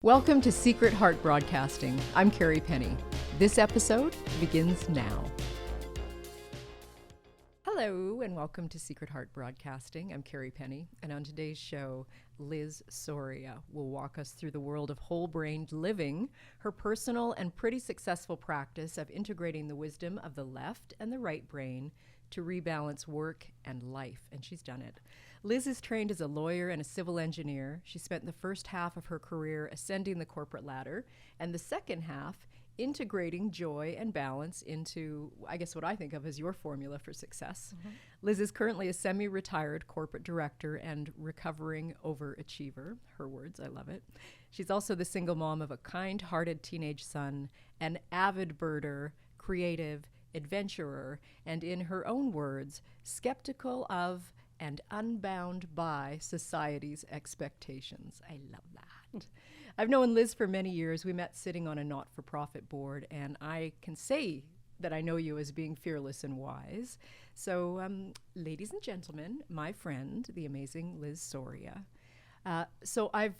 Welcome to Secret Heart Broadcasting. I'm Carrie Penny. This episode begins now. Hello and welcome to Secret Heart Broadcasting. I'm Carrie Penny, and on today's show, Liz Soria will walk us through the world of whole-brained living, her personal and pretty successful practice of integrating the wisdom of the left and the right brain to rebalance work and life, and she's done it. Liz is trained as a lawyer and a civil engineer. She spent the first half of her career ascending the corporate ladder, and the second half integrating joy and balance into, I guess, what I think of as your formula for success. Mm-hmm. Liz is currently a semi-retired corporate director and recovering overachiever. Her words, I love it. She's also the single mom of a kind-hearted teenage son, an avid birder, creative, adventurer, and in her own words, skeptical of and unbound by society's expectations. I love that. I've known Liz for many years. We met sitting on a not-for-profit board, and I can say that I know you as being fearless and wise. So, ladies and gentlemen, my friend, the amazing Liz Soria. So I've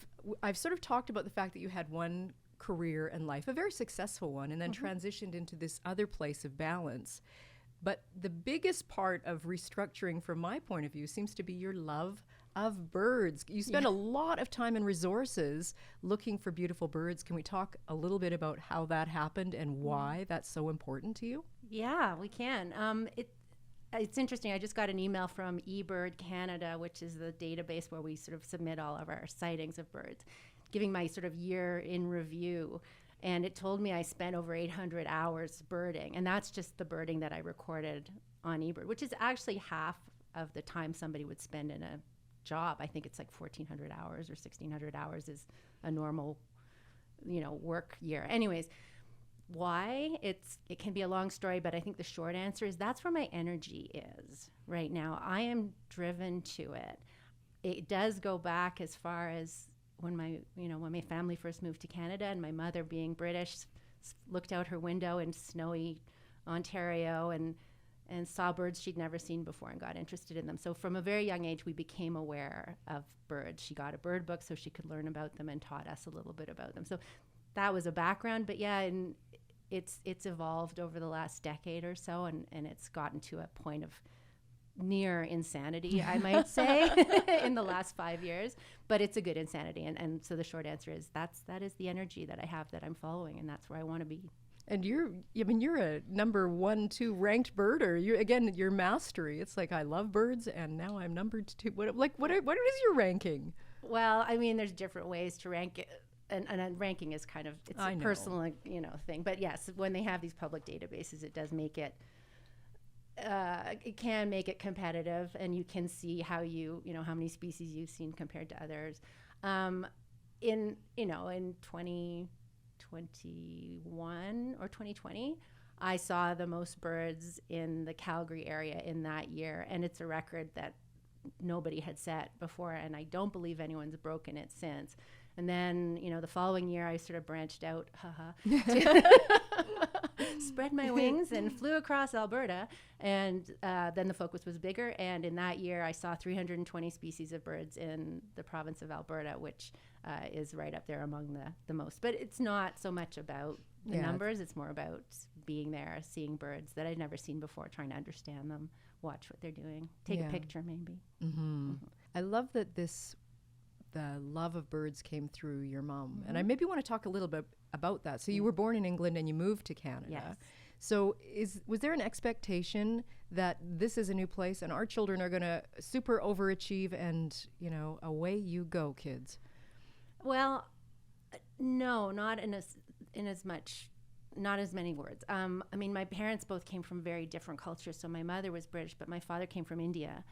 sort of talked about the fact that you had one career in life, a very successful one, and then transitioned into this other place of balance. But the biggest part of restructuring, from my point of view, seems to be your love of birds. You spend a lot of time and resources looking for beautiful birds. Can we talk a little bit about how that happened and why that's so important to you? Yeah, we can. It's interesting. I just got an email from eBird Canada, which is the database where we sort of submit all of our sightings of birds, giving my sort of year in review. And it told me I spent over 800 hours birding. And that's just the birding that I recorded on eBird, which is actually half of the time somebody would spend in a job. I think it's like 1,400 hours or 1,600 hours is a normal, work year. Anyways, why? It can be a long story, but I think the short answer is that's where my energy is right now. I am driven to it. It does go back as far as when my family first moved to Canada, and my mother, being British, looked out her window in snowy Ontario and saw birds she'd never seen before and got interested in them. So from a very young age, we became aware of birds. She got a bird book so she could learn about them and taught us a little bit about them. So that was a background, but and it's evolved over the last decade or so, and it's gotten to a point of near insanity, I might say, in the last 5 years, but it's a good insanity. And so the short answer is that is the energy that I have, that I'm following, and that's where I want to be. And you're a number 1, 2 ranked birder. Your mastery. It's like, I love birds, and now I'm number 2. What is your ranking? Well, I mean, there's different ways to rank it. And ranking is kind of, it's a personal, thing. But yes, when they have these public databases, it does make it, it can make it competitive, and you can see how how many species you've seen compared to others. In 2021 or 2020, I saw the most birds in the Calgary area in that year, and it's a record that nobody had set before, and I don't believe anyone's broken it since. And then, the following year, I sort of branched out, spread my wings and flew across Alberta. And then the focus was bigger. And in that year, I saw 320 species of birds in the province of Alberta, which is right up there among the most. But it's not so much about the numbers. It's more about being there, seeing birds that I'd never seen before, trying to understand them, watch what they're doing, take a picture maybe. Mm-hmm. Mm-hmm. I love that the love of birds came through your mom. Mm-hmm. And I maybe want to talk a little bit about that. So you were born in England and you moved to Canada. Yes. So was there an expectation that this is a new place and our children are going to super overachieve and, away you go, kids? Well, no, not as many words. I mean, my parents both came from very different cultures. So my mother was British, but my father came from India.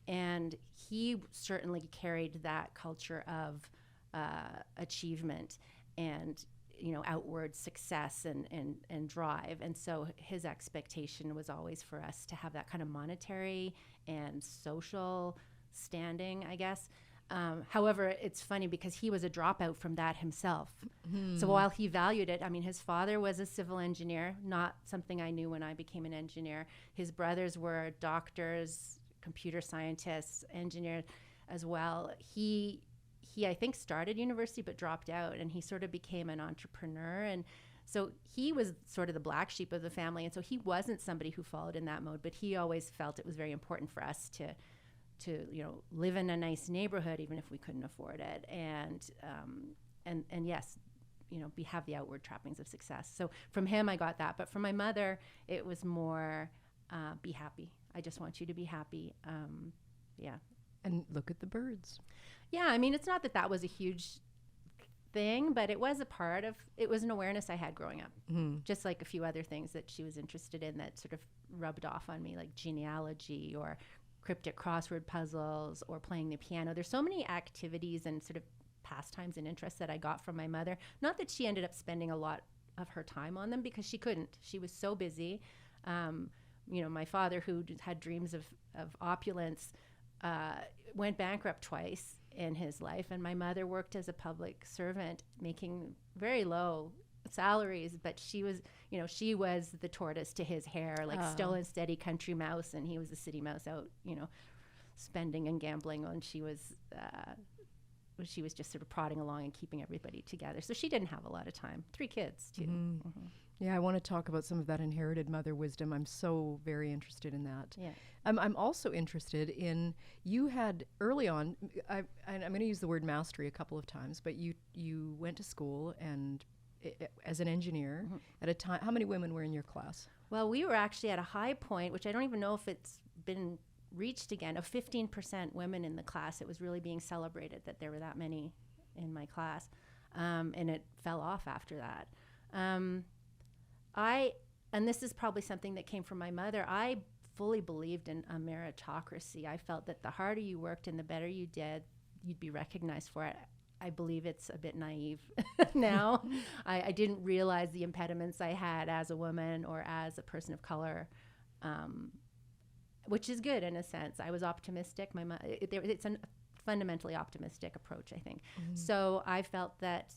And he certainly carried that culture of achievement and, outward success and drive. And so his expectation was always for us to have that kind of monetary and social standing, I guess. However, it's funny because he was a dropout from that himself. Mm-hmm. So while he valued it, I mean, his father was a civil engineer, not something I knew when I became an engineer. His brothers were doctors, computer scientists, engineers as well. He he, I think, started university but dropped out, and he sort of became an entrepreneur. And so he was sort of the black sheep of the family. And so he wasn't somebody who followed in that mode, but he always felt it was very important for us to live in a nice neighborhood, even if we couldn't afford it. And yes, have the outward trappings of success. So from him, I got that. But from my mother, it was more, be happy. I just want you to be happy. Yeah. And look at the birds. Yeah. I mean, it's not that was a huge thing, but it was it was an awareness I had growing up, just like a few other things that she was interested in that sort of rubbed off on me, like genealogy or cryptic crossword puzzles or playing the piano. There's so many activities and sort of pastimes and interests that I got from my mother. Not that she ended up spending a lot of her time on them, because she couldn't. She was so busy. My father, who had dreams of opulence, went bankrupt twice in his life, and my mother worked as a public servant, making very low salaries, but she was the tortoise to his hare, like still a steady country mouse, and he was a city mouse out, spending and gambling, and she was just sort of prodding along and keeping everybody together. So she didn't have a lot of time. 3 kids too. Yeah, I want to talk about some of that inherited mother wisdom. I'm so very interested in that. Yeah. I'm also interested in, you had early on, and I'm going to use the word mastery a couple of times, but you went to school and as an engineer at a time. How many women were in your class? Well, we were actually at a high point, which I don't even know if it's been reached again, of 15% women in the class. It was really being celebrated that there were that many in my class, and it fell off after that. And this is probably something that came from my mother. I fully believed in a meritocracy. I felt that the harder you worked and the better you did, you'd be recognized for it. I believe it's a bit naive now. I didn't realize the impediments I had as a woman or as a person of color, which is good in a sense. I was optimistic. It's a fundamentally optimistic approach, I think. So I felt that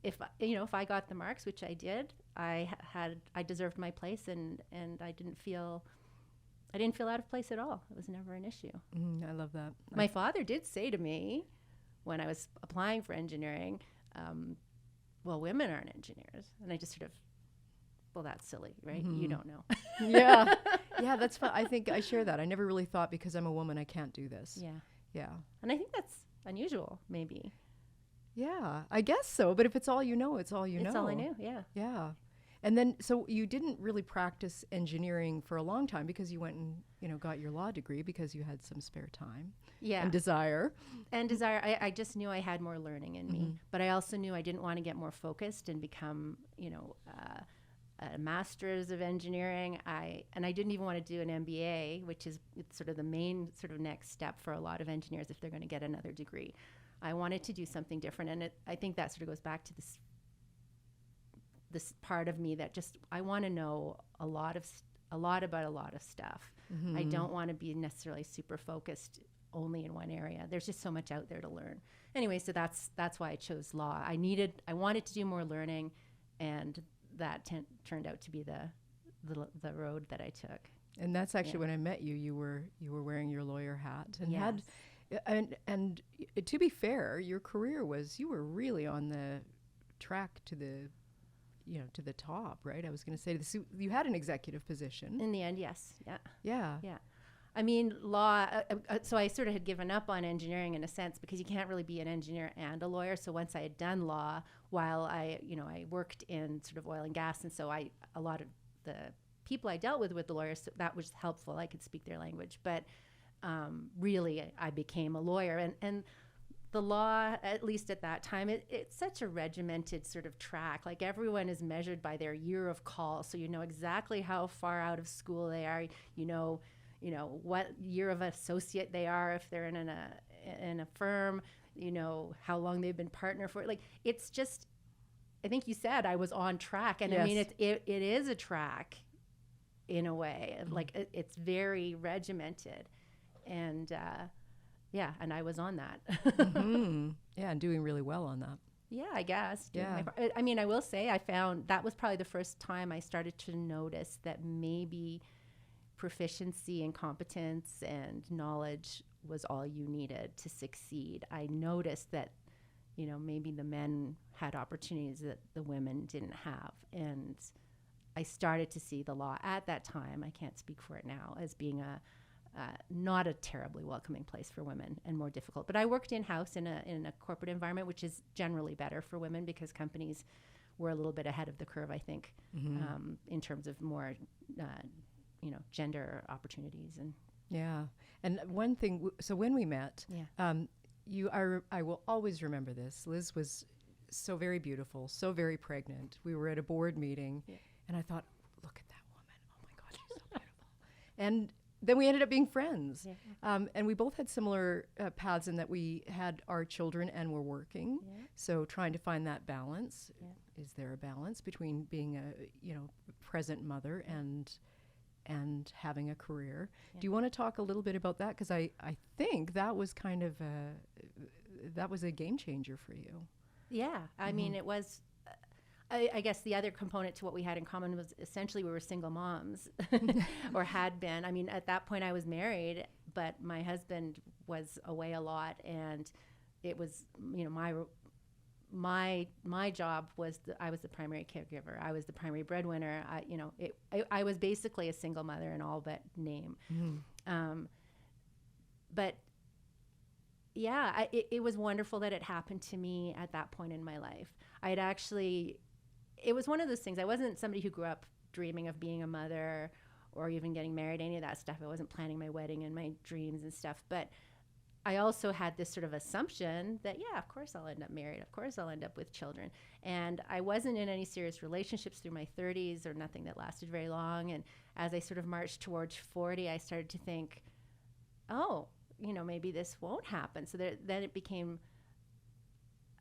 if I got the marks, which I did, I deserved my place, and I didn't feel out of place at all. It was never an issue. I love that. My father did say to me when I was applying for engineering, well, women aren't engineers. And I just sort of, well, that's silly, right? You don't know. Yeah. Yeah, that's fun. I think I share that. I never really thought because I'm a woman I can't do this. Yeah. Yeah. And I think that's unusual, maybe. Yeah, I guess so. But if it's all you know, it's all you know. It's all I knew, yeah. Yeah. And then, so you didn't really practice engineering for a long time because you went and, got your law degree because you had some spare time. Yeah. And desire. I just knew I had more learning in me. But I also knew I didn't want to get more focused and become, a master's of engineering. I didn't even want to do an MBA, which is sort of the main sort of next step for a lot of engineers if they're going to get another degree. I wanted to do something different, and I think that sort of goes back to this part of me that just, I want to know a lot about a lot of stuff. I don't want to be necessarily super focused only in one area. There's just so much out there to learn. Anyway, so that's why I chose law. I wanted to do more learning, and that turned out to be the road that I took. And that's actually when I met you. You were wearing your lawyer hat and had. And to be fair, your career you were really on the track to the top, right? I was going to say you had an executive position. In the end, yes. Yeah. Yeah. Yeah. I mean, law, so I sort of had given up on engineering in a sense because you can't really be an engineer and a lawyer. So once I had done law, while I worked in sort of oil and gas, and so a lot of the people I dealt with the lawyers, that was helpful. I could speak their language, but really I became a lawyer, and the law, at least at that time, it's such a regimented sort of track. Like, everyone is measured by their year of call, so you know exactly how far out of school they are. You know what year of associate they are if they're in a firm. You know how long they've been partner for. Like, it's just, I think you said I was on track, and yes. I mean it is a track in a way. Like, it's very regimented. And and I was on that. Yeah, and doing really well on that. Yeah, I guess. Yeah. I mean, I will say I found that was probably the first time I started to notice that maybe proficiency and competence and knowledge was all you needed to succeed. I noticed that, maybe the men had opportunities that the women didn't have. And I started to see the law at that time, I can't speak for it now, as being not a terribly welcoming place for women and more difficult. But I worked in-house in a corporate environment, which is generally better for women because companies were a little bit ahead of the curve, I think, in terms of more, gender opportunities. And yeah. And one thing, so when we met, I will always remember this. Liz was so very beautiful, so very pregnant. We were at a board meeting, and I thought, look at that woman. Oh my God, she's so beautiful. And then we ended up being friends. And we both had similar paths in that we had our children and were working. So trying to find that balance. Is there a balance between being a present mother and having a career? Do you want to talk a little bit about that? Because I think that was kind of that was a game changer for you. Yeah, I mean, it was. I guess the other component to what we had in common was essentially we were single moms or had been. I mean, at that point I was married, but my husband was away a lot, and it was, my job was I was the primary caregiver. I was the primary breadwinner. I was basically a single mother in all but name. But yeah, it was wonderful that it happened to me at that point in my life. It was one of those things. I wasn't somebody who grew up dreaming of being a mother or even getting married, any of that stuff. I wasn't planning my wedding and my dreams and stuff. But I also had this sort of assumption that, of course I'll end up married. Of course I'll end up with children. And I wasn't in any serious relationships through my 30s or nothing that lasted very long. And as I sort of marched towards 40, I started to think, maybe this won't happen. So then it became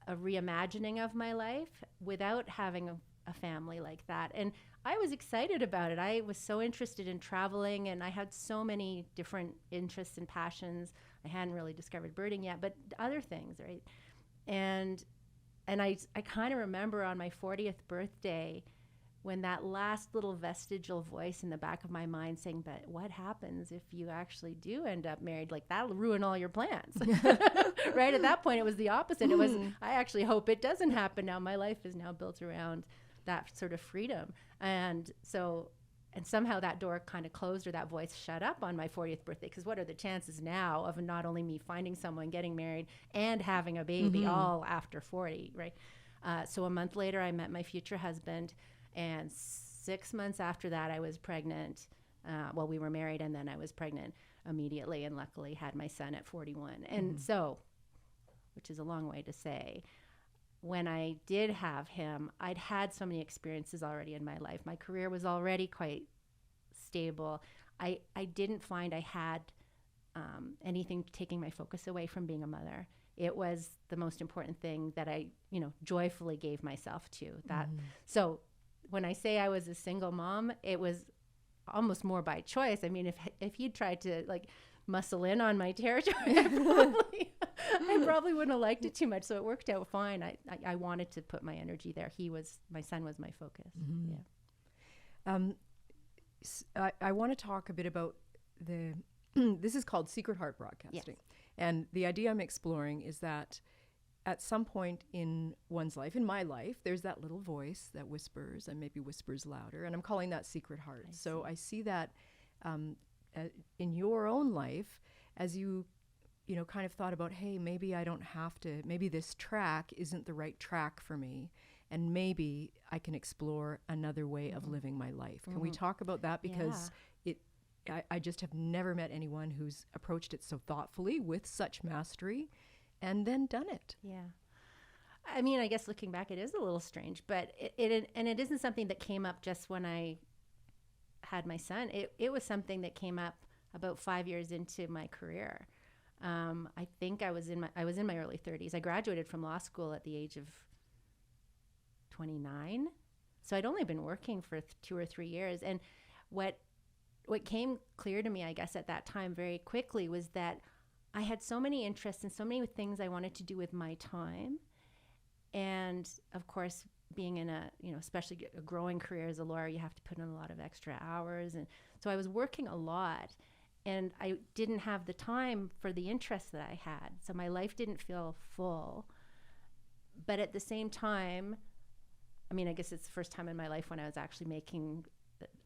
a reimagining of my life without having a family like that. And I was excited about it. I was so interested in traveling, and I had so many different interests and passions. I hadn't really discovered birding yet, but other things, right? And I kind of remember on my 40th birthday when that last little vestigial voice in the back of my mind saying, but what happens if you actually do end up married? Like, that'll ruin all your plans. Right? At that point, it was the opposite. It was, I actually hope it doesn't happen now. My life is now built around that sort of freedom. And somehow that door kind of closed, or that voice shut up on my 40th birthday. Because what are the chances now of not only me finding someone, getting married, and having a baby all after 40, right? So a month later, I met my future husband. And 6 months after that, I was pregnant. We were married, and then I was pregnant immediately, and luckily had my son at 41. And so, which is a long way to say, when I did have him, I'd had so many experiences already in my life. My career was already quite stable. I didn't find I had anything taking my focus away from being a mother. It was the most important thing that I, joyfully gave myself to. So when I say I was a single mom, it was almost more by choice. I mean, if he'd tried to muscle in on my territory, I probably wouldn't have liked it too much. So it worked out fine. I wanted to put my energy there. My son was my focus. I want to talk a bit about this is called Secret Heart Broadcasting. And the idea I'm exploring is that at some point in one's life, in my life, there's that little voice that whispers and maybe whispers louder, and I'm calling that secret heart. I see that in your own life as you kind of thought about, hey, maybe I don't have to, maybe this track isn't the right track for me, and maybe I can explore another way of living my life. Can we talk about that? Because I just have never met anyone who's approached it so thoughtfully with such mastery and then done it. Yeah. I mean, I guess looking back, it is a little strange, but it isn't something that came up just when I had my son. It was something that came up about 5 years into my career. I think I was in my early 30s. I graduated from law school at the age of 29. So I'd only been working for 2 or 3 years. And what came clear to me, I guess, at that time very quickly was that I had so many interests and so many things I wanted to do with my time. And of course, being in especially a growing career as a lawyer, you have to put in a lot of extra hours. And so I was working a lot. and I didn't have the time for the interests that I had. So my life didn't feel full. But at the same time, I mean, I guess it's the first time in my life when I was actually making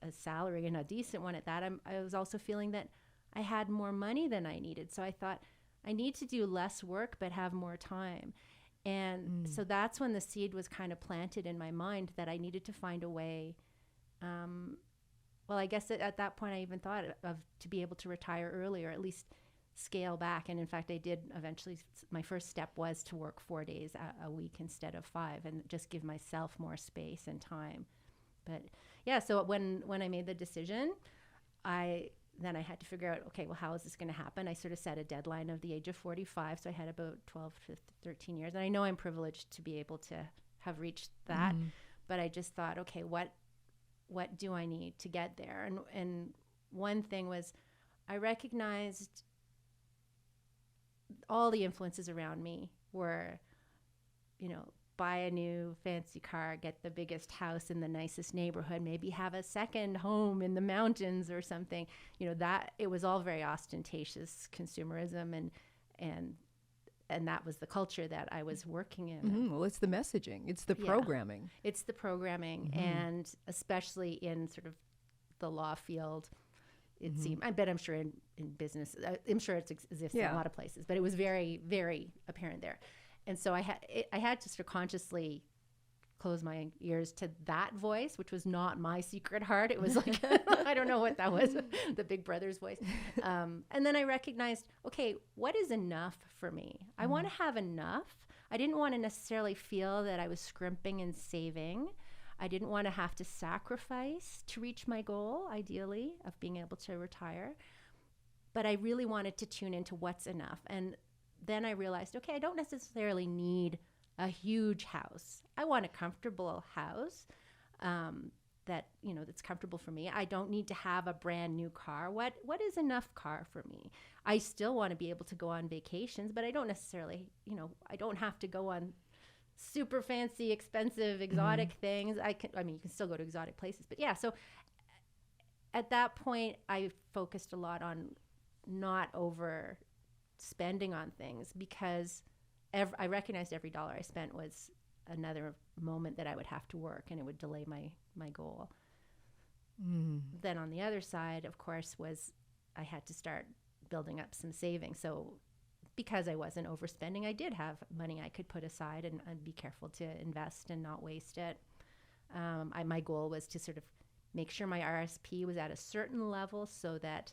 a salary, and a decent one at that. I was also feeling that I had more money than I needed. So I thought, I need to do less work but have more time. And so that's when the seed was kind of planted in my mind that I needed to find a way. Well, I guess at that point I even thought of to be able to retire early, or at least scale back. And in fact, I did eventually. My first step was to work 4 days a week instead of 5, and just give myself more space and time. But yeah, so when I made the decision, then I had to figure out, okay, well, how is this going to happen? I sort of set a deadline of the age of 45. So I had about 12 to 13 years. And I know I'm privileged to be able to have reached that. But I just thought, okay, what do I need to get there? And one thing was, I recognized all the influences around me were, buy a new fancy car, get the biggest house in the nicest neighborhood, maybe have a second home in the mountains or something. That it was all very ostentatious consumerism, and that was the culture that I was working in. Well, it's the messaging, it's the programming. It's the programming, and especially in sort of the law field, it seemed. I'm sure in business, I'm sure it exists in a lot of places, but it was very, very apparent there. And so I had to sort of consciously close my ears to that voice, which was not my secret heart. It was like, I don't know what that was, the big brother's voice. And then I recognized, okay, what is enough for me? I want to have enough. I didn't want to necessarily feel that I was scrimping and saving. I didn't want to have to sacrifice to reach my goal, ideally, of being able to retire. But I really wanted to tune into what's enough. And then I realized, okay, I don't necessarily need a huge house. I want a comfortable house that's comfortable for me. I don't need to have a brand new car. What is enough car for me? I still want to be able to go on vacations, but I don't necessarily, I don't have to go on super fancy, expensive, exotic things. You can still go to exotic places, but yeah. So at that point, I focused a lot on not over spending on things, because I recognized every dollar I spent was another moment that I would have to work, and it would delay my goal. Then on the other side, of course, was I had to start building up some savings. So because I wasn't overspending, I did have money I could put aside and be careful to invest and not waste it. My goal was to sort of make sure my RSP was at a certain level so that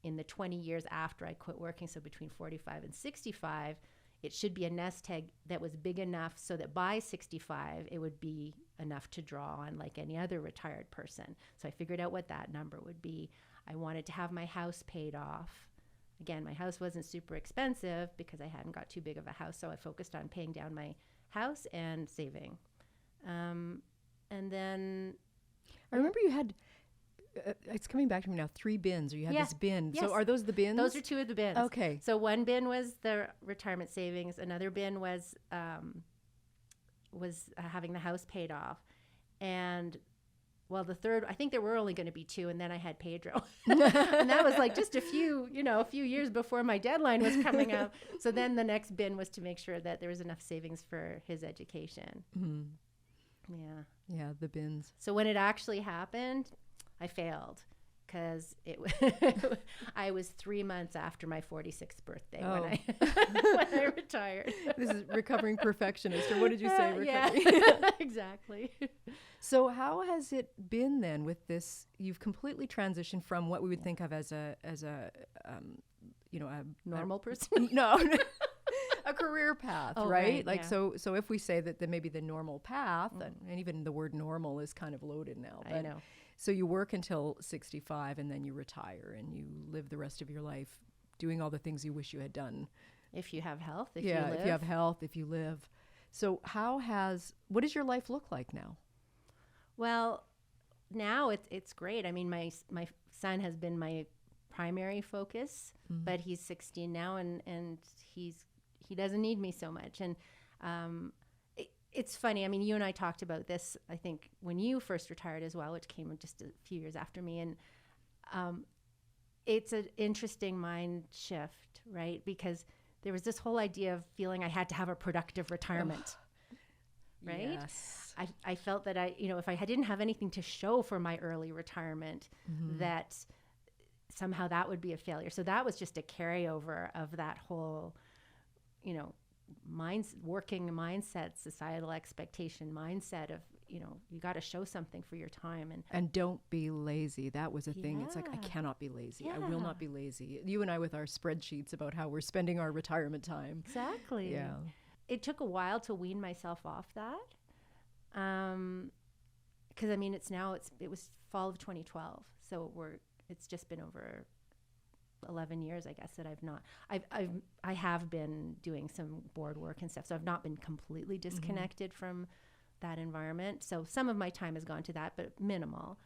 in the 20 years after I quit working, so between 45 and 65, it should be a nest egg that was big enough so that by 65, it would be enough to draw on like any other retired person. So I figured out what that number would be. I wanted to have my house paid off. Again, my house wasn't super expensive because I hadn't got too big of a house, so I focused on paying down my house and saving. And then I remember you had, it's coming back to me now, 3 bins, or you had this bin. Yes. So are those the bins? Those are 2 of the bins. Okay. So one bin was the retirement savings. Another bin was having the house paid off. And well, the third, I think there were only going to be 2, and then I had Pedro. And that was like just a few years before my deadline was coming up. So then the next bin was to make sure that there was enough savings for his education. Yeah, the bins. So when it actually happened, I failed, because I was 3 months after my 46th birthday when I retired. This is recovering perfectionist, or what did you say? Recovering? Yeah, exactly. So how has it been then with this? You've completely transitioned from what we would think of as a normal person. No. A career path, right? Like, yeah. so if we say that maybe the normal path, and even the word normal is kind of loaded now. But, I know. So you work until 65, and then you retire, and you live the rest of your life doing all the things you wish you had done. If you have health, if you if you have health, if you live. So what does your life look like now? Well, now it's great. I mean, my son has been my primary focus, but he's 16 now, and he doesn't need me so much. And it's funny. I mean, you and I talked about this, I think, when you first retired as well, which came just a few years after me. And it's an interesting mind shift, right? Because there was this whole idea of feeling I had to have a productive retirement, right? Yes. I felt that if I didn't have anything to show for my early retirement, that somehow that would be a failure. So that was just a carryover of that whole, working mindset, societal expectation mindset of, you got to show something for your time. And don't be lazy. That was a thing. It's like, I Yeah. cannot be lazy. I Yeah. will not be lazy. You and I with our spreadsheets about how we're spending our retirement time. Exactly. Yeah. It took a while to wean myself off that. Because it was fall of 2012. So it's just been over 11 years, I guess, that I have been doing some board work and stuff. So I've not been completely disconnected from that environment. So some of my time has gone to that, but minimal.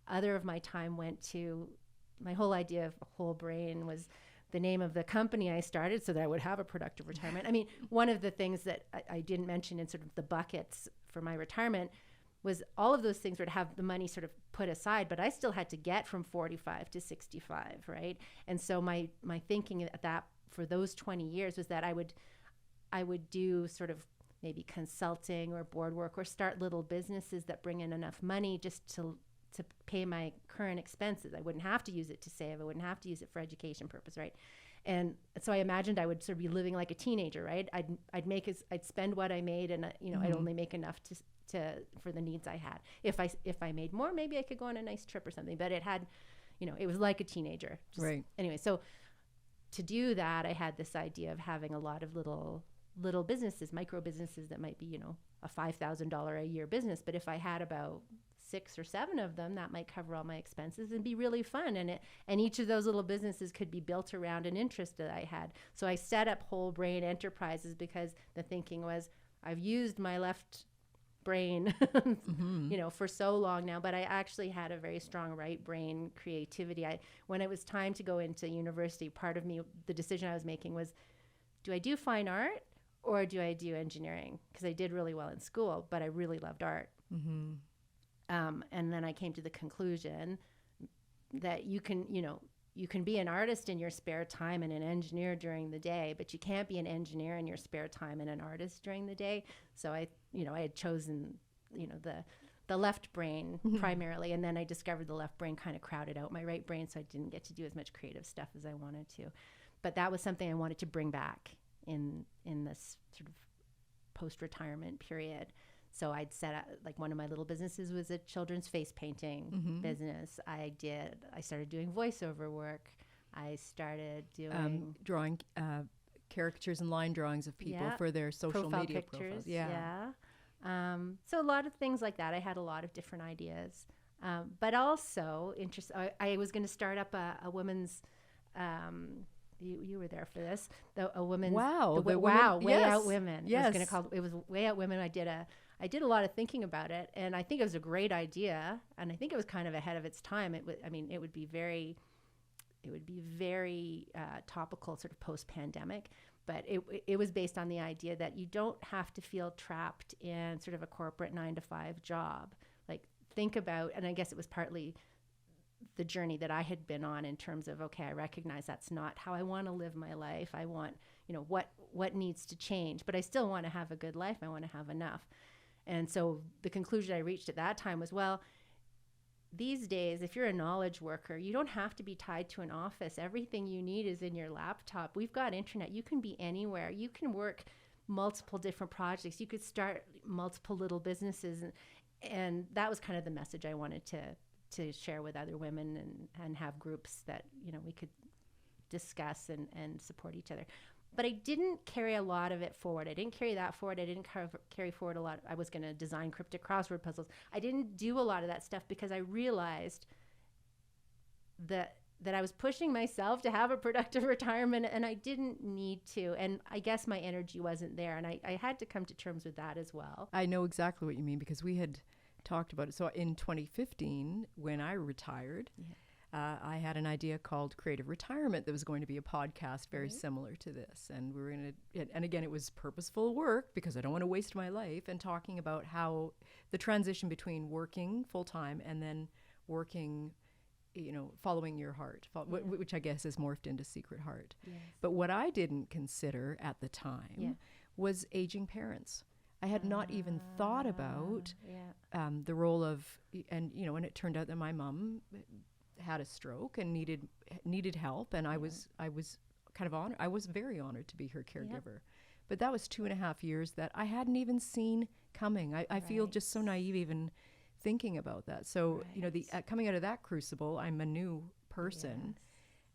Other of my time went to, my whole idea of whole brain was the name of the company I started so that I would have a productive retirement. I mean, one of the things that I didn't mention in sort of the buckets for my retirement was all of those things would have the money sort of put aside, but I still had to get from 45 to 65, right? And so my thinking at that for those 20 years was that I would do sort of maybe consulting or board work or start little businesses that bring in enough money just to pay my current expenses. I wouldn't have to use it to save. I wouldn't have to use it for education purpose, right? And so I imagined I would sort of be living like a teenager, right? I'd spend what I made, and I'd only make enough for the needs I had. If I made more, maybe I could go on a nice trip or something. But it had, it was like a teenager. Right. Anyway, so to do that, I had this idea of having a lot of little businesses, micro businesses that might be, a $5,000 a year business. But if I had about 6 or 7 of them, that might cover all my expenses and be really fun. And each of those little businesses could be built around an interest that I had. So I set up Whole Brain Enterprises because the thinking was, I've used my left brain, for so long now, but I actually had a very strong right brain creativity. When it was time to go into university, part of me, the decision I was making was, do I do fine art or do I do engineering? Because I did really well in school, but I really loved art. And then I came to the conclusion that you can be an artist in your spare time and an engineer during the day, but you can't be an engineer in your spare time and an artist during the day. So I had chosen, the left brain primarily, and then I discovered the left brain kind of crowded out my right brain, so I didn't get to do as much creative stuff as I wanted to. But that was something I wanted to bring back in this sort of post-retirement period. So I'd set up, like, one of my little businesses was a children's face painting business. I started doing voiceover work. I started doing drawing caricatures and line drawings of people for their social media pictures. profiles. Yeah. So a lot of things like that. I had a lot of different ideas, but also I was going to start up a women's. You were there for this. A women's Way Out Women. Yes. I was going to call it was Way Out Women. I did a lot of thinking about it, and I think it was a great idea, and I think it was kind of ahead of its time. It would be very topical, sort of post-pandemic, but it was based on the idea that you don't have to feel trapped in sort of a corporate 9-to-5 job. Like, think about, and I guess it was partly the journey that I had been on in terms of, okay, I recognize that's not how I want to live my life. I want, what needs to change, but I still want to have a good life. I want to have enough. And so the conclusion I reached at that time was, well, these days, if you're a knowledge worker, you don't have to be tied to an office. Everything you need is in your laptop. We've got internet. You can be anywhere. You can work multiple different projects. You could start multiple little businesses. And that was kind of the message I wanted to share with other women and have groups that, we could discuss and support each other. But I didn't carry a lot of it forward. I didn't carry that forward. I didn't carry forward a lot. I was going to design cryptic crossword puzzles. I didn't do a lot of that stuff because I realized that I was pushing myself to have a productive retirement, and I didn't need to. And I guess my energy wasn't there. And I had to come to terms with that as well. I know exactly what you mean because we had talked about it. So in 2015, when I retired, I had an idea called Creative Retirement that was going to be a podcast very similar to this. And we were going to, and again, it was purposeful work because I don't want to waste my life, and talking about how the transition between working full time and then working following your heart, which I guess has morphed into Secret Heart. Yes. But what I didn't consider at the time was aging parents. I had not even thought about the role of, and it turned out that my mom had a stroke and needed help, and I was kind of honored. I was very honored to be her caregiver. But that was 2.5 years that I hadn't even seen coming. I feel just so naive even thinking about that. So, coming out of that crucible, I'm a new person.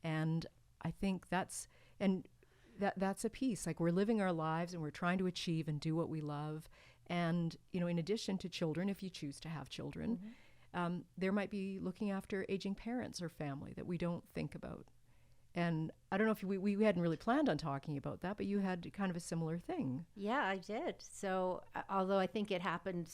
And I think that's a piece. Like, we're living our lives and we're trying to achieve and do what we love. And, in addition to children, if you choose to have children, there might be looking after aging parents or family that we don't think about. And I don't know if we hadn't really planned on talking about that, but you had kind of a similar thing. Yeah, I did. So although I think it happened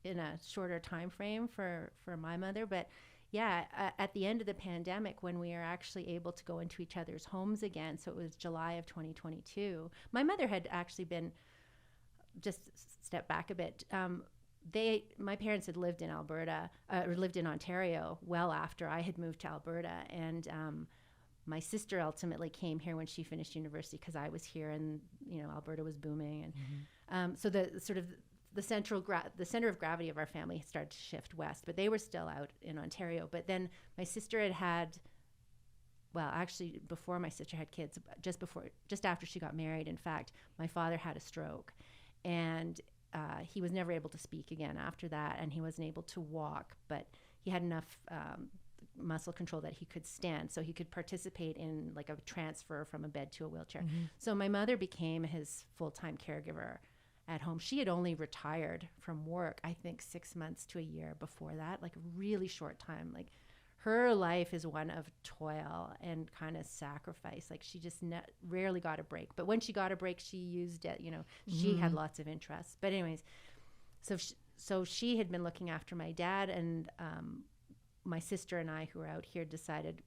in a shorter time frame for my mother, but at the end of the pandemic, when we were actually able to go into each other's homes again, so it was July of 2022, my mother had actually been, just step back a bit, my parents had lived in Alberta, or lived in Ontario well after I had moved to Alberta, and my sister ultimately came here when she finished university because I was here, and Alberta was booming, and so the center of gravity of our family started to shift west, but they were still out in Ontario. But then my sister actually before my sister had kids, just after she got married, in fact, my father had a stroke, and he was never able to speak again after that, and he wasn't able to walk, but he had enough muscle control that he could stand, so he could participate in like a transfer from a bed to a wheelchair. So my mother became his full-time caregiver at home. She had only retired from work, I think 6 months to a year before that, like a really short time. Like, her life is one of toil and kind of sacrifice. Like, she just rarely got a break. But when she got a break, she used it. She had lots of interests. But anyways, so she had been looking after my dad, and my sister and I, who were out here, decided,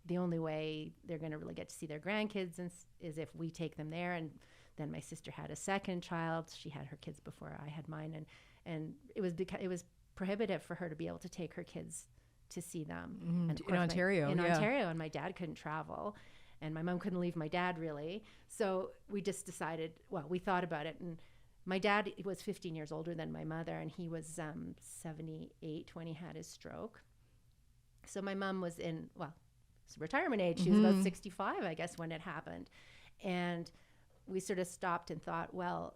the only way they're going to really get to see their grandkids is if we take them there. And then my sister had a second child. She had her kids before I had mine, and it was prohibitive for her to be able to take her kids to see them. And in Ontario, Ontario, and my dad couldn't travel, and my mom couldn't leave my dad really. So we just decided. Well, we thought about it, and my dad was 15 years older than my mother, and he was 78 when he had his stroke. So my mom was in retirement age. She was about 65, I guess, when it happened, and we sort of stopped and thought, well,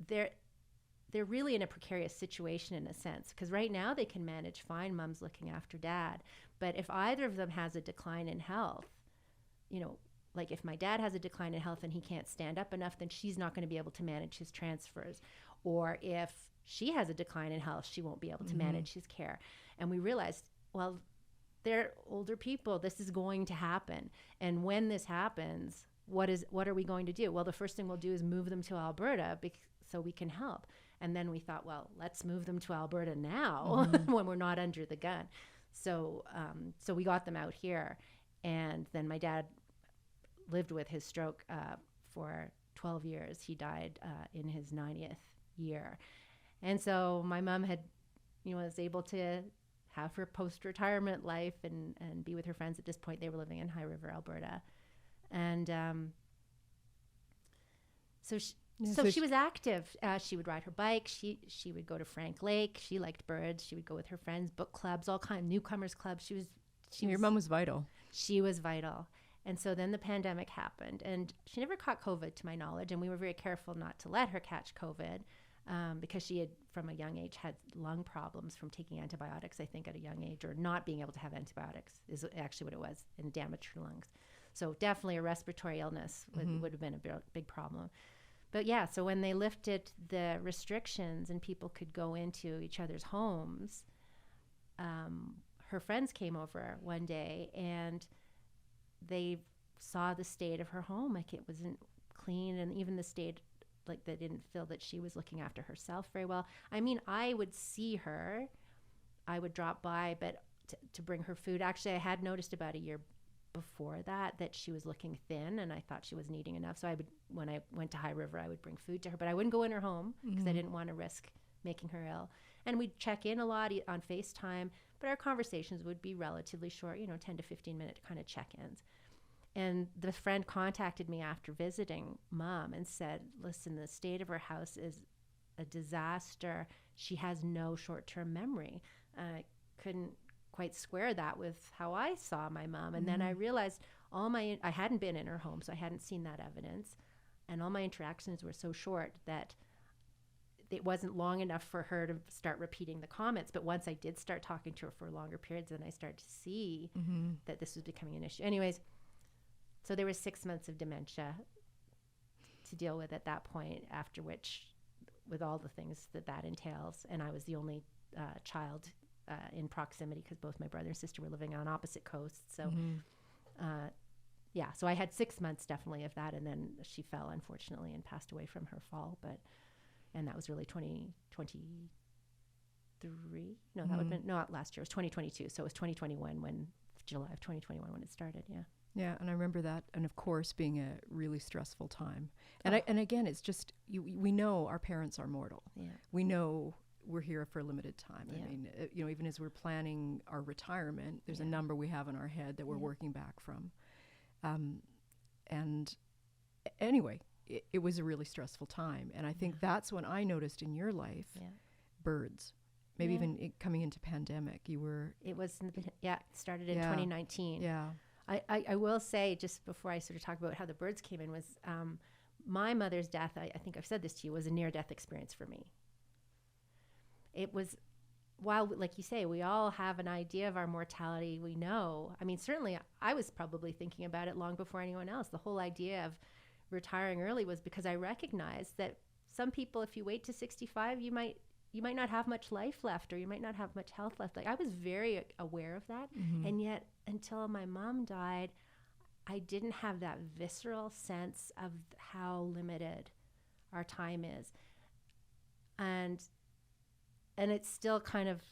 they're really in a precarious situation in a sense, because right now they can manage fine. Mom's looking after dad, but if either of them has a decline in health, like if my dad has a decline in health and he can't stand up enough, then she's not going to be able to manage his transfers. Or if she has a decline in health, she won't be able to manage his care. And we realized, well, they're older people. This is going to happen. And when this happens, what are we going to do? Well, the first thing we'll do is move them to Alberta so we can help. And then we thought, well, let's move them to Alberta now when we're not under the gun. So we got them out here. And then my dad lived with his stroke for 12 years. He died in his 90th year. And so my mom was able to have her post-retirement life and be with her friends. At this point, they were living in High River, Alberta. And so she was active. She would ride her bike. She would go to Frank Lake. She liked birds. She would go with her friends, book clubs, all kinds of newcomers clubs. Your mom was vital. She was vital. And so then the pandemic happened, and she never caught COVID to my knowledge, and we were very careful not to let her catch COVID because she had, from a young age, had lung problems from taking antibiotics, I think, at a young age, or not being able to have antibiotics is actually what it was, and damaged her lungs. So definitely a respiratory illness would have been a big problem. But so when they lifted the restrictions and people could go into each other's homes, her friends came over one day and they saw the state of her home. Like, it wasn't clean, and even the state, like, they didn't feel that she was looking after herself very well. I mean, I would see her, I would drop by, but to bring her food. Actually, I had noticed about a year before that she was looking thin, and I thought she wasn't eating enough. So when I went to High River, I would bring food to her, but I wouldn't go in her home because I didn't want to risk making her ill. And we'd check in a lot on FaceTime, but our conversations would be relatively short, 10 to 15-minute kind of check-ins. And the friend contacted me after visiting Mom and said, listen, the state of her house is a disaster. She has no short-term memory. I couldn't quite square that with how I saw my mom. And then I realized I hadn't been in her home, so I hadn't seen that evidence. And all my interactions were so short that it wasn't long enough for her to start repeating the comments. But once I did start talking to her for longer periods, then I started to see that this was becoming an issue. Anyways, so there was 6 months of dementia to deal with at that point, after which, with all the things that entails, and I was the only child in proximity because both my brother and sister were living on opposite coasts. So, so I had 6 months definitely of that, and then she fell, unfortunately, and passed away from her fall. And that was really 2023. No, that would have been not last year. It was 2022. So it was 2021 July of 2021 when it started. Yeah. Yeah, and I remember that, and of course, being a really stressful time. And and again, it's just we know our parents are mortal. Yeah. We know we're here for a limited time. Yeah. I mean, even as we're planning our retirement, there's a number we have in our head that we're working back from. And anyway, it was a really stressful time, and I think that's when I noticed in your life birds. Maybe even coming into pandemic, you were. It was it started in 2019. Yeah. I will say, just before I sort of talk about how the birds came in, was my mother's death, I think I've said this to you, was a near-death experience for me. It was, while, like you say, we all have an idea of our mortality, we know. I mean, certainly I was probably thinking about it long before anyone else. The whole idea of retiring early was because I recognized that some people, if you wait to 65, you might not have much life left, or you might not have much health left. Like, I was very aware of that. And yet, until my mom died, I didn't have that visceral sense of how limited our time is. And it's still kind of,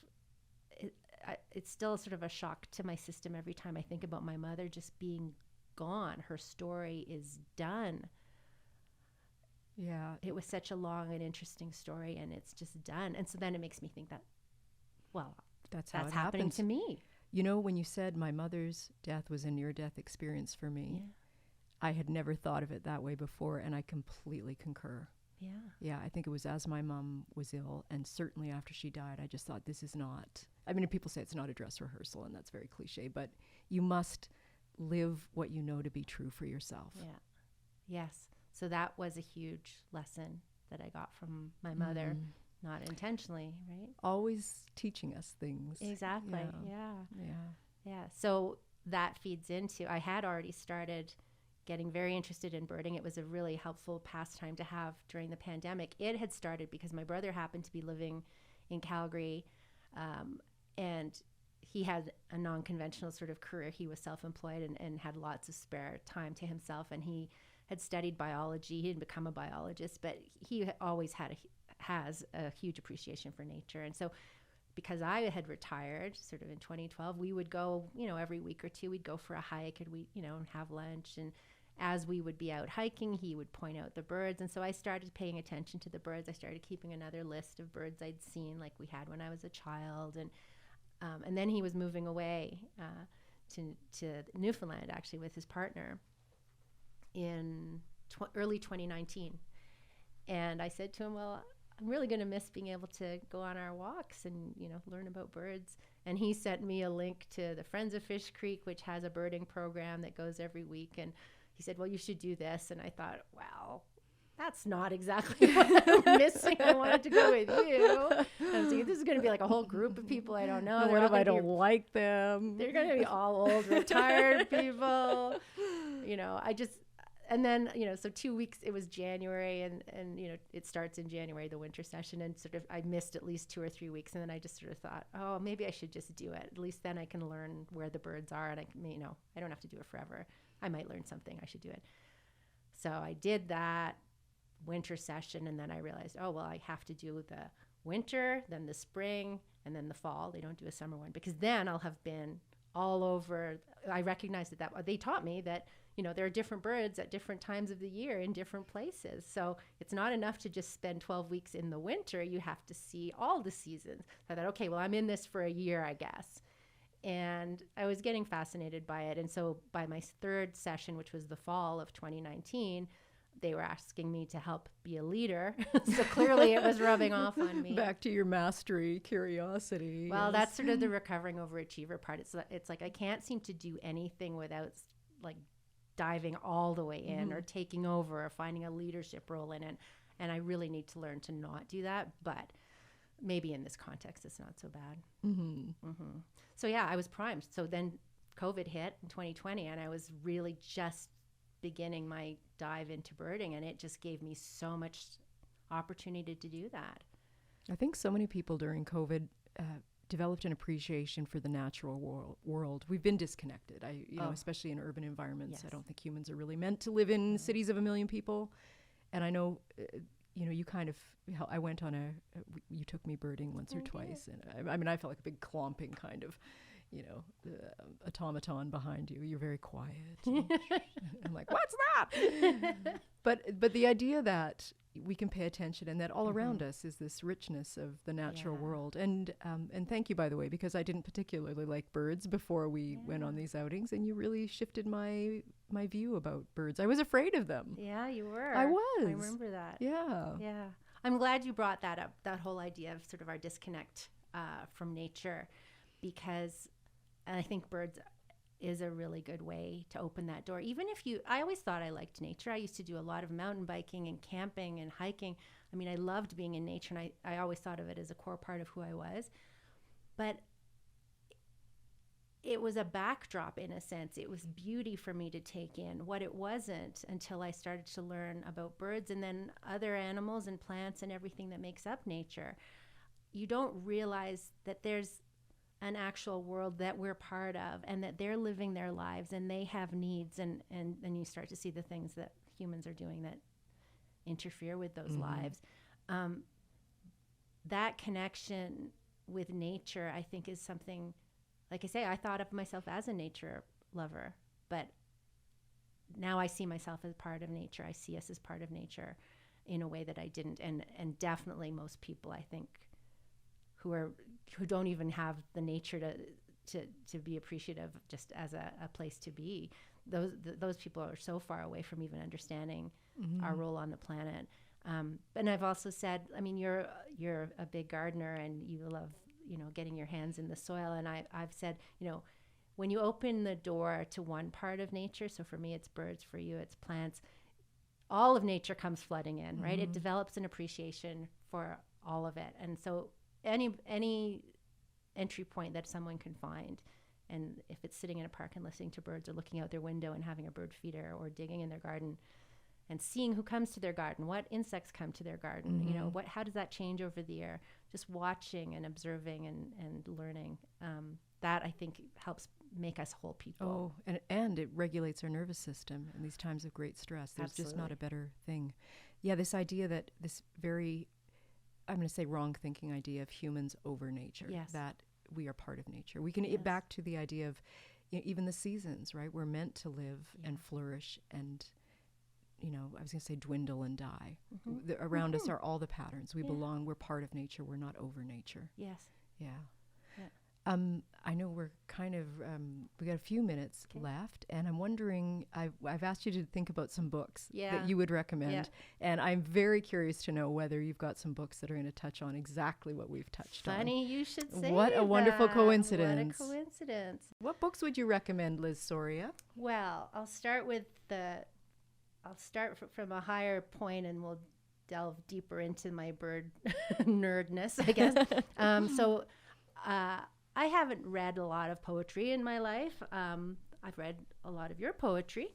it's still sort of a shock to my system every time I think about my mother just being gone. Her story is done. Yeah. It was such a long and interesting story, and it's just done. And so then it makes me think that, well, that's happening to me. When you said my mother's death was a near-death experience for me, I had never thought of it that way before, and I completely concur. Yeah. Yeah, I think it was as my mom was ill, and certainly after she died, I just thought, this is not, I mean, people say it's not a dress rehearsal, and that's very cliche, but you must live what you know to be true for yourself. Yeah. Yes. So that was a huge lesson that I got from my mother, not intentionally, right? Always teaching us things. Exactly. Yeah. Yeah. So that feeds into, I had already started getting very interested in birding. It was a really helpful pastime to have during the pandemic. It had started because my brother happened to be living in Calgary, and he had a non-conventional sort of career. He was self-employed and had lots of spare time to himself, and he had studied biology. He had become a biologist, but he always has a huge appreciation for nature. And so because I had retired sort of in 2012, we would go, every week or two, we'd go for a hike, and we, and have lunch. And as we would be out hiking, he would point out the birds. And so I started paying attention to the birds. I started keeping another list of birds I'd seen, like we had when I was a child. And then he was moving away to Newfoundland, actually, with his partner in early 2019. And I said to him, well, I'm really going to miss being able to go on our walks and, learn about birds. And he sent me a link to the Friends of Fish Creek, which has a birding program that goes every week. And he said, well, you should do this. And I thought, well, that's not exactly what I'm missing. I wanted to go with you. And I was thinking, this is going to be like a whole group of people I don't know. What if I don't like them? They're going to be all old, retired people. And then, so 2 weeks, it was January, and it starts in January, the winter session, and sort of I missed at least 2 or 3 weeks, and then I just sort of thought, oh, maybe I should just do it. At least then I can learn where the birds are, and I don't have to do it forever. I might learn something. I should do it. So I did that winter session, and then I realized, oh, well, I have to do the winter, then the spring, and then the fall. They don't do a summer one, because then I'll have been all over. I recognized that they taught me that there are different birds at different times of the year in different places. So it's not enough to just spend 12 weeks in the winter. You have to see all the seasons. So I thought, okay, well, I'm in this for a year, I guess. And I was getting fascinated by it. And so by my third session, which was the fall of 2019, they were asking me to help be a leader. So clearly it was rubbing off on me. Back to your mastery, curiosity. Well, yes. that's sort of the recovering overachiever part. It's like I can't seem to do anything without like diving all the way in or taking over or finding a leadership role in it. And I really need to learn to not do that. But maybe in this context, it's not so bad. So yeah, I was primed. So then COVID hit in 2020 and I was really just beginning my dive into birding, and it just gave me so much opportunity to do that. I think so many people during COVID developed an appreciation for the natural world. We've been disconnected, especially in urban environments. Yes. I don't think humans are really meant to live in cities of 1 million people. And I know, you kind of, I went on you took me birding once or twice. And I felt like a big clomping kind of, automaton behind you. You're very quiet. I'm like, what's that? But the idea that we can pay attention and that all around us is this richness of the natural world. And thank you, by the way, because I didn't particularly like birds before we went on these outings, and you really shifted my view about birds. I was afraid of them. Yeah, you were. I was. I remember that. Yeah. Yeah. I'm glad you brought that up, that whole idea of sort of our disconnect from nature, because I think birds is a really good way to open that door. Even if I always thought I liked nature. I used to do a lot of mountain biking and camping and hiking. I loved being in nature, and I always thought of it as a core part of who I was. But it was a backdrop in a sense. It was beauty for me to take in. What it wasn't until I started to learn about birds and then other animals and plants and everything that makes up nature. You don't realize that there's an actual world that we're part of, and that they're living their lives and they have needs, and then you start to see the things that humans are doing that interfere with those lives. That connection with nature, I think, is something, like I say, I thought of myself as a nature lover, but now I see myself as part of nature. I see us as part of nature in a way that I didn't, and definitely most people, I think, who don't even have the nature to be appreciative just as a place to be. Those people are so far away from even understanding our role on the planet. And I've also said, you're a big gardener and you love, getting your hands in the soil. And I've said, when you open the door to one part of nature, so for me it's birds, for you it's plants, all of nature comes flooding in, right? It develops an appreciation for all of it. And so any entry point that someone can find, and if it's sitting in a park and listening to birds or looking out their window and having a bird feeder or digging in their garden and seeing who comes to their garden, what insects come to their garden, how does that change over the year? Just watching and observing and learning. That I think helps make us whole people. Oh, and it regulates our nervous system in these times of great stress. There's just not a better thing. Yeah, this idea that this very, I'm going to say wrong thinking idea of humans over nature, that we are part of nature. We can get back to the idea of even the seasons, right? We're meant to live and flourish and, I was going to say dwindle and die. Around us are all the patterns. We belong. We're part of nature. We're not over nature. Yes. Yeah. I know we're kind of, we got a few minutes left, and I'm wondering, I've asked you to think about some books that you would recommend, and I'm very curious to know whether you've got some books that are going to touch on exactly what we've touched on. Funny you should say What a wonderful coincidence. What a coincidence. What books would you recommend, Liz Soria? Well, I'll start from a higher point, and we'll delve deeper into my bird nerdness, I guess. I haven't read a lot of poetry in my life. I've read a lot of your poetry.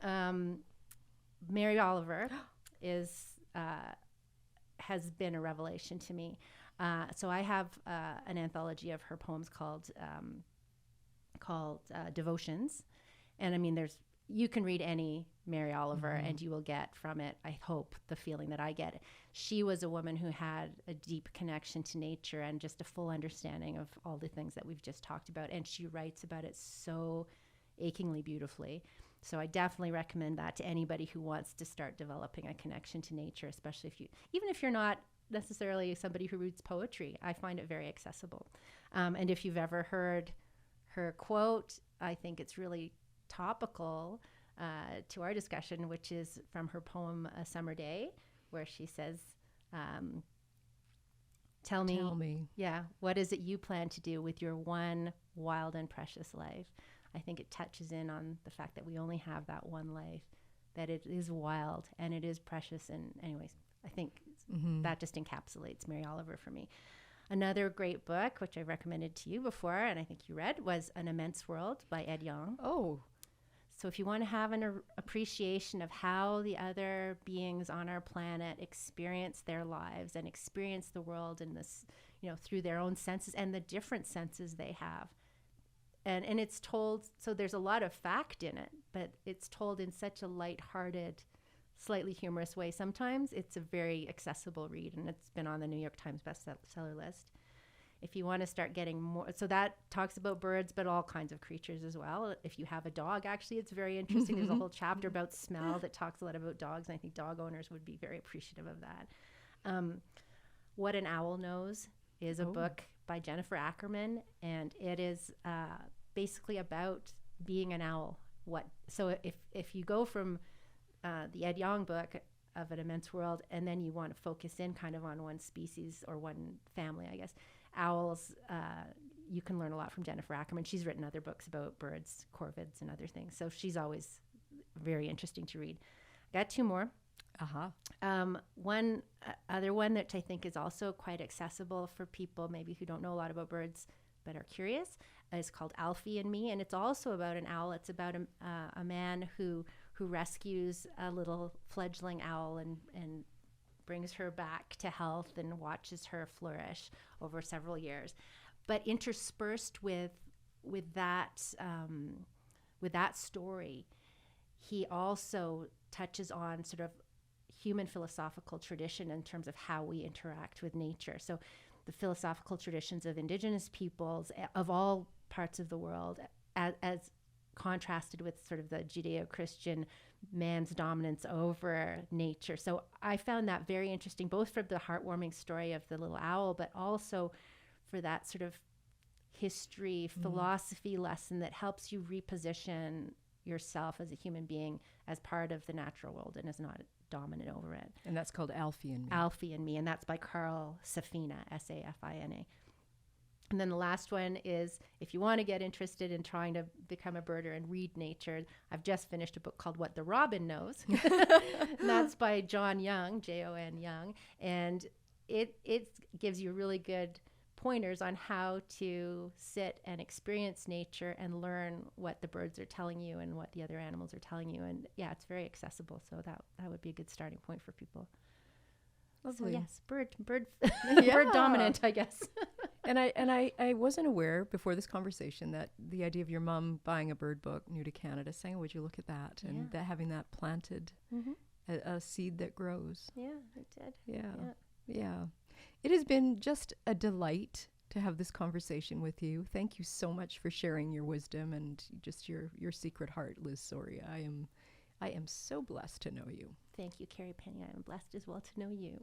Mary Oliver has been a revelation to me. So I have an anthology of her poems called Devotions, and you can read any Mary Oliver and you will get from it, I hope, the feeling that I get. She was a woman who had a deep connection to nature and just a full understanding of all the things that we've just talked about. And she writes about it so achingly beautifully. So I definitely recommend that to anybody who wants to start developing a connection to nature, especially even if you're not necessarily somebody who reads poetry. I find it very accessible. And if you've ever heard her quote, I think it's really topical to our discussion, which is from her poem A Summer Day, where she says, tell me, yeah, what is it you plan to do with your one wild and precious life? I think it touches in on the fact that we only have that one life, that it is wild and it is precious. And anyways, I think that just encapsulates Mary Oliver for me. Another great book, which I recommended to you before, and I think you read, was An Immense World by Ed Yong. Oh. So if you want to have an appreciation of how the other beings on our planet experience their lives and experience the world in this, through their own senses and the different senses they have. And it's told, so there's a lot of fact in it, but it's told in such a lighthearted, slightly humorous way. Sometimes it's a very accessible read, and it's been on the New York Times bestseller list. If you want to start getting more, so that talks about birds, but all kinds of creatures as well. If you have a dog, actually, it's very interesting. There's a whole chapter about smell that talks a lot about dogs, and I think dog owners would be very appreciative of that. What an Owl Knows is a book by Jennifer Ackerman, and it is basically about being an owl. So if you go from the Ed Yong book of An Immense World, and then you want to focus in kind of on one species or one family, I guess, owls, you can learn a lot from Jennifer Ackerman. She's written other books about birds, corvids, and other things. So she's always very interesting to read. Got two more. One other one that I think is also quite accessible for people maybe who don't know a lot about birds but are curious is called Alfie and Me, and it's also about an owl. It's about a man who rescues a little fledgling owl and brings her back to health and watches her flourish over several years. But interspersed with that story, he also touches on sort of human philosophical tradition in terms of how we interact with nature. So the philosophical traditions of indigenous peoples of all parts of the world, as contrasted with sort of the Judeo-Christian man's dominance over nature. So I found that very interesting, both for the heartwarming story of the little owl, but also for that sort of history, philosophy lesson that helps you reposition yourself as a human being as part of the natural world and as not dominant over it. And that's called Alfie and Me. Alfie and Me, and that's by Carl Safina, Safina. And then the last one is, if you want to get interested in trying to become a birder and read nature, I've just finished a book called What the Robin Knows. And that's by John Young, Jon Young. And it gives you really good pointers on how to sit and experience nature and learn what the birds are telling you and what the other animals are telling you. And yeah, it's very accessible. So that would be a good starting point for people. Lovely. So yes, bird dominant, I guess. And I wasn't aware before this conversation that the idea of your mom buying a bird book new to Canada, saying, would you look at that? And that having that planted, a seed that grows. Yeah, it did. Yeah. It has been just a delight to have this conversation with you. Thank you so much for sharing your wisdom and just your secret heart, Liz Soria. I am so blessed to know you. Thank you, Carrie Penny. I am blessed as well to know you.